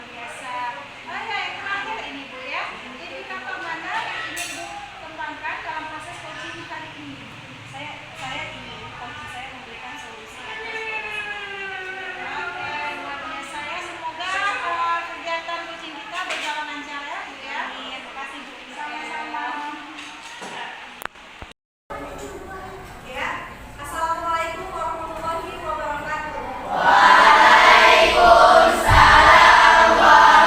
luar biasa. Oh ya, yang terakhir ini Bu ya, indikator mana yang ingin Bu kembangkan dalam proses coaching kali ini? Saya ingin coach saya memberikan solusi atas solusi. Oke, luar biasa ya. Semoga kegiatan coaching kita berjalan lancar ya Bu ya. Terima kasih Bu. Sama-sama. Ya, Assalamualaikum warahmatullahi wabarakatuh. Waalaikumsalam.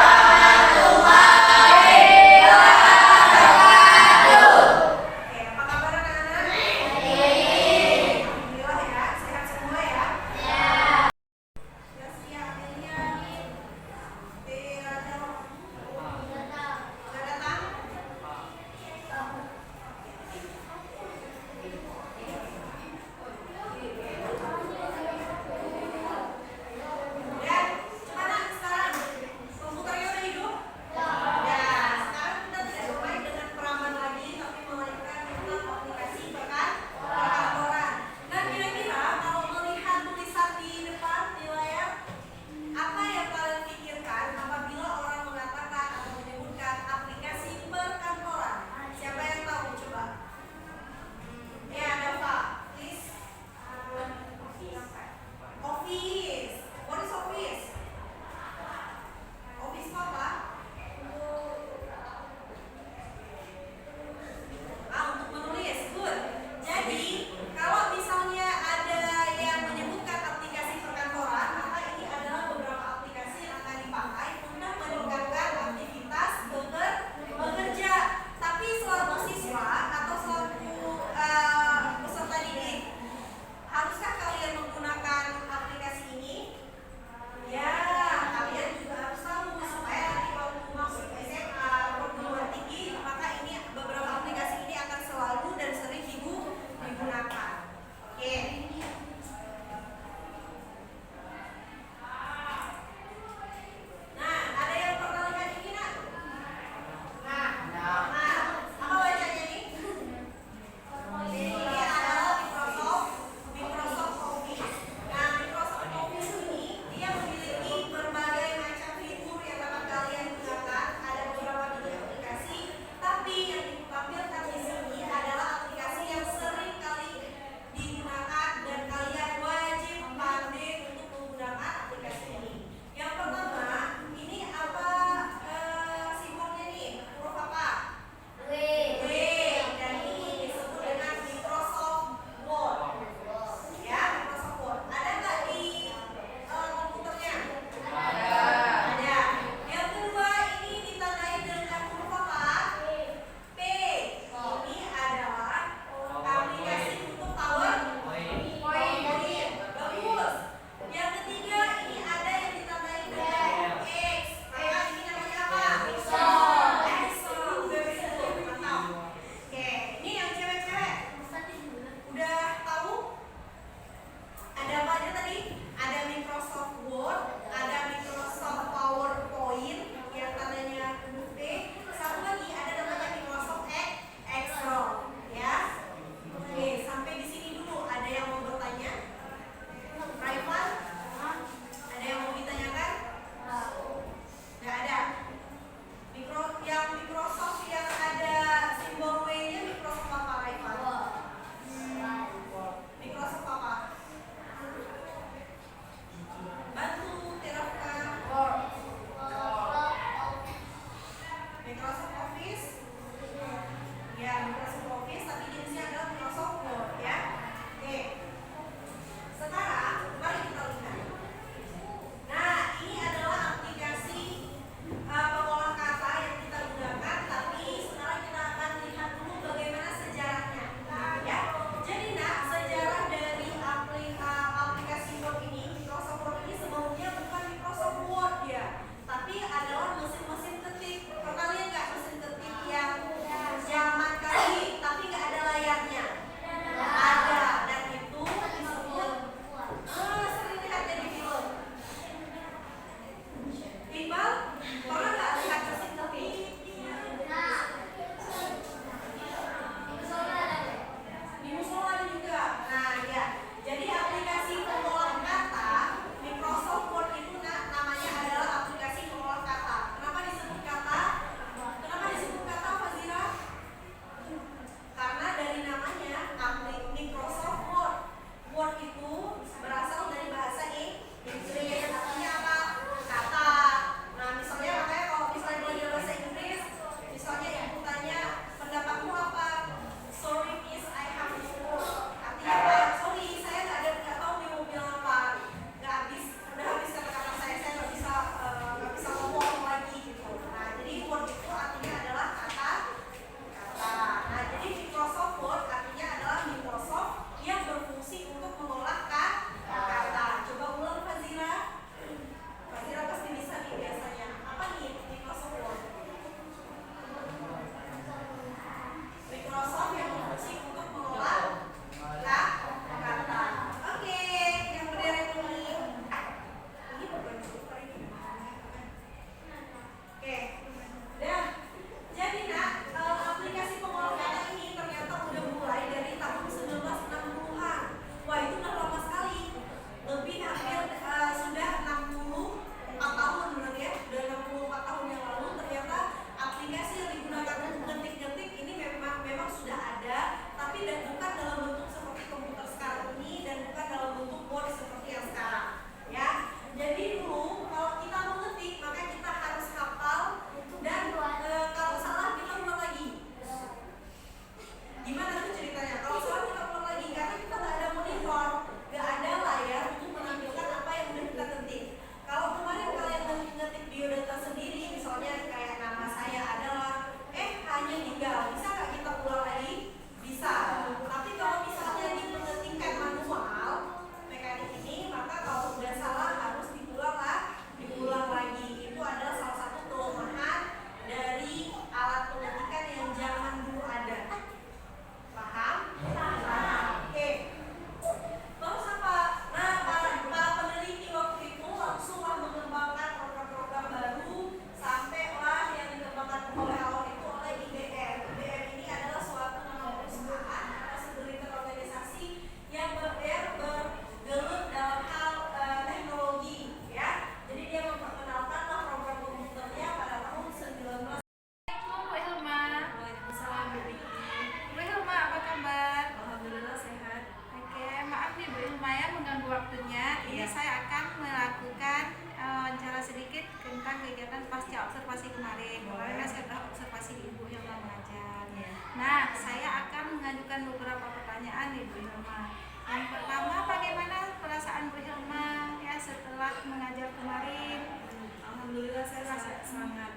Hilma. Yang pertama, bagaimana perasaan Bu Hilma ya setelah mengajar kemarin? Alhamdulillah saya sangat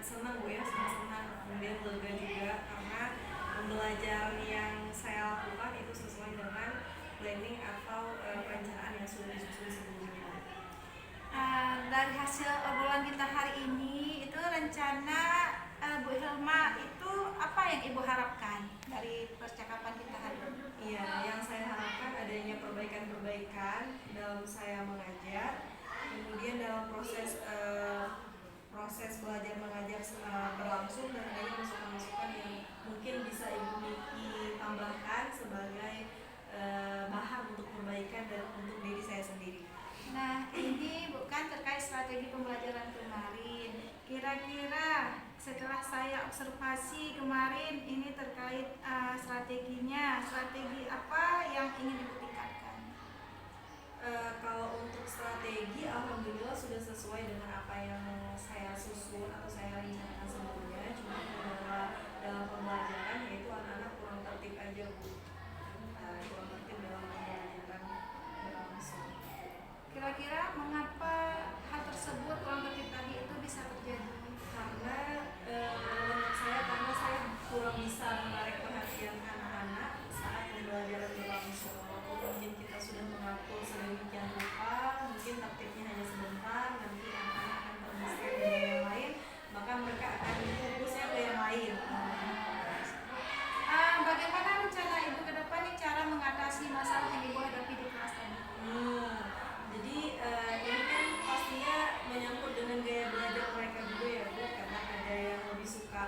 senang Bu ya, sangat senang, kemudian lega juga karena pembelajaran yang saya lakukan itu sesuai dengan planning atau perencanaan yang sudah disusun sebelumnya. Dari hasil obrolan kita hari ini itu rencana Bu Hilma itu apa yang Ibu harapkan dari percakapan kita hari ini? Iya, yang saya harapkan adanya perbaikan-perbaikan dalam saya mengajar, kemudian dalam proses belajar mengajar berlangsung, dan adanya masukan-masukan yang mungkin bisa Ibu Niki tambahkan sebagai bahan untuk perbaikan dan untuk diri saya sendiri. Nah, ini bukan terkait strategi pembelajaran kemarin. Kira-kira setelah saya observasi kemarin ini terkait strateginya, strategi apa yang ingin Ibu tingkatkan? Kalau untuk strategi, alhamdulillah sudah sesuai dengan apa yang saya susun atau saya rencanakan sebelumnya. Cuma dalam pembelajaran yaitu anak-anak kurang tertib aja Bu, kurang tertib dalam pembelajaran berlangsung. Kira-kira mengapa hal tersebut kurang tertib tadi itu bisa terjadi? Karena menurut saya karena saya kurang bisa menarik perhatian anak-anak saat pembelajaran berlangsung. Walaupun mungkin kita sudah mengatur sedemikian rupa, mungkin tertibnya hanya sebentar, nanti anak-anak akan terdistract dengan yang lain, maka mereka akan fokusnya ke yang lain. Bagaimana rencana Ibu ke depan nih cara mengatasi masalah yang Ibu hadapi di kelas tadi? Jadi ini kan pastinya menyangkut dengan gaya belajar mereka juga ya Bu, karena ada yang lebih suka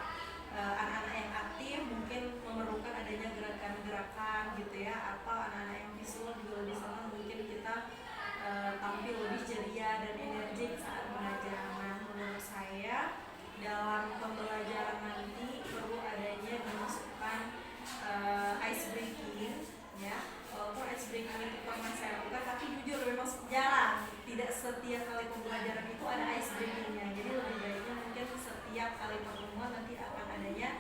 anak-anak yang aktif mungkin memerlukan adanya gerakan-gerakan gitu ya, atau anak-anak yang visual juga lebih senang mungkin kita tampil lebih ceria dan energik saat mengajar. Nah, menurut saya dalam pembelajaran nanti perlu adanya dimasukkan ice breaking ya. Walaupun ice breaking itu pernah saya lakukan, tapi jujur memang jarang, tidak setiap kali pembelajaran itu ada ice breakingnya. Jadi lebih baiknya mungkin setiap kali pertemuan nanti akan adanya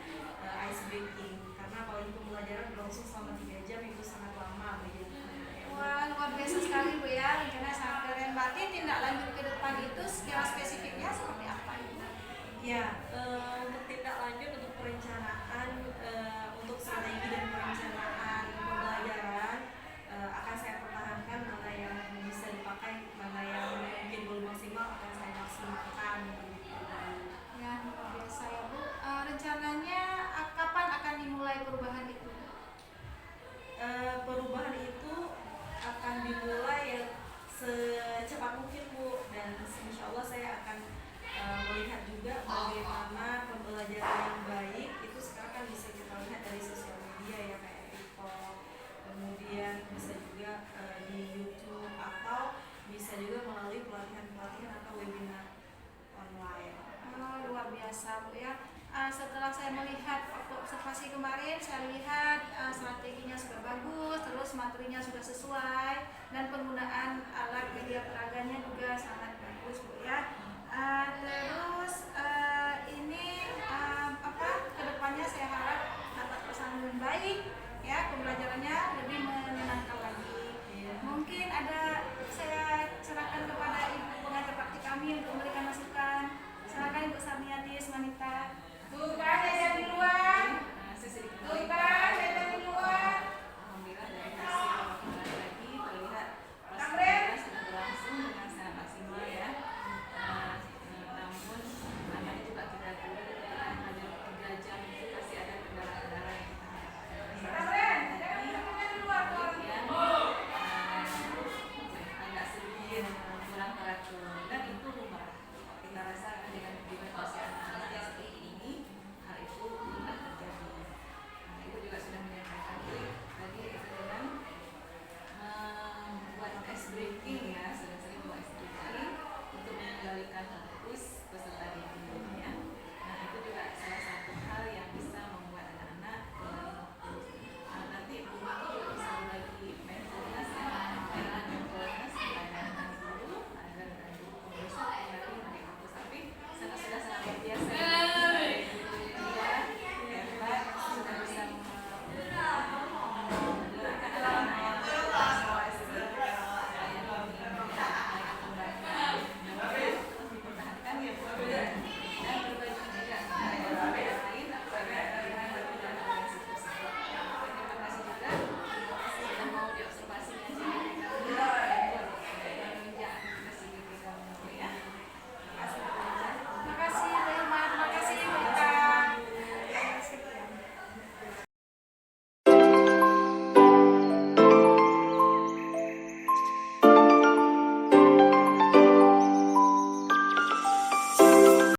ice breaking, karena kalau pembelajaran berlangsung selama 3 jam itu sangat lama begitu. Wah, luar biasa sekali Bu ya, rencana sangat keren. Berarti tindak lanjut ke depan itu secara spesifiknya seperti apa Ibu? Ya, untuk tindak lanjut untuk perencanaan, untuk strategi dan perencanaan pembelajaran akan saya pertahankan, mana yang bisa dipakai, mana yang mungkin belum maksimal akan saya maksimalkan. Ya, luar biasa ya Bu. Rencananya kapan akan dimulai perubahan itu? Perubahan itu akan dimulai ya secepat mungkin Bu, dan insya Allah saya akan melihat juga bagaimana pembelajaran yang baik itu sekarang kan bisa kita lihat dari sosial media ya, kayak TikTok, kemudian bisa juga di YouTube, atau bisa juga melalui pelatihan-pelatihan atau webinar online. Luar biasa Bu ya. Setelah saya melihat waktu observasi kemarin, saya lihat strateginya sudah bagus, terus materinya sudah sesuai, dan penggunaan alat media peraganya juga sangat bagus Bu ya. Terus ini kedepannya saya harap dapat bersambung baik ya, pembelajarannya lebih menyenangkan lagi. Mungkin ada saya serahkan kepada Ibu pengajar praktik kami untuk memberikan masukan. Silakan Ibu Sarmiati Manita.